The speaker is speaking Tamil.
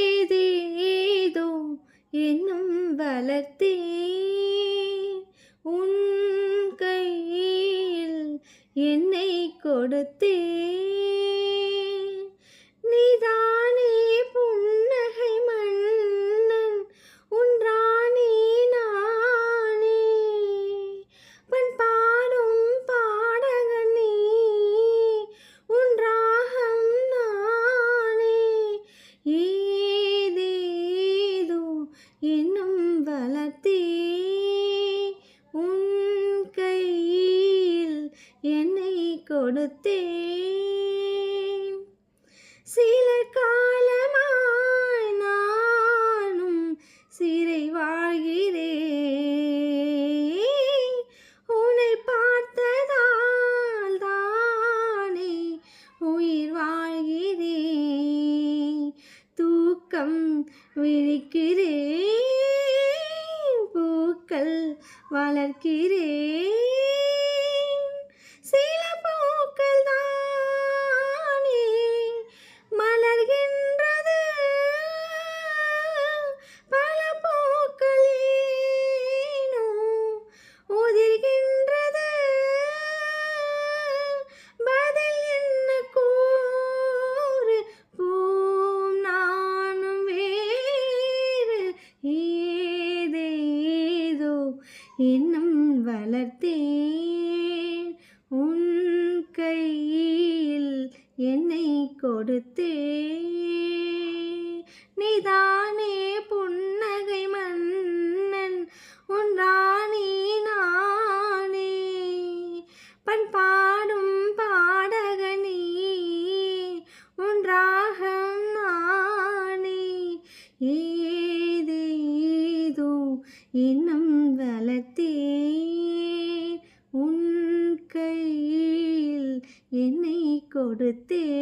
ஏதேதோ என்னும் வளர்த்தேன் உன் கையில் என்னை கொடுத்தேன் நீதானே புன்னகை மன்னன் உன் ராணி நானே பண்பாடும் பாடகன் நீ உன் ராகம் நானே ஏதேதோ என்னும் வளர்த்தேன் உன் கையில் என்னை கொடுத்தேன் சில காலமாய் நானும் சிறை வாழ்கிறேன் உன்னை பார்த்ததால் தானே உயிர் வாழ்கிறேன் தூக்கம் விழிக்கிறேன் பூக்கள் வளர்க்கிறேன் சில பூக்கள் தானே மலர்கின்றது பல பூக்கள் ஏனோ உதிர்கின்றது பதில் என்ன கூறு பூம் நானும் வேறு ஏதேதோ இன்னும் வளர்த்தேன் உன் கையில் என்னை கொடுத்தேன் நீதானே புன்னகை மன்னன் உன் ராணி நானே பண்பாடும் பாடகன் நீ உன் ராகம் நானே ஏதேதோ இன்னும் வளர்த்தேன் உன் கையில் என்னை கொடுத்தேன்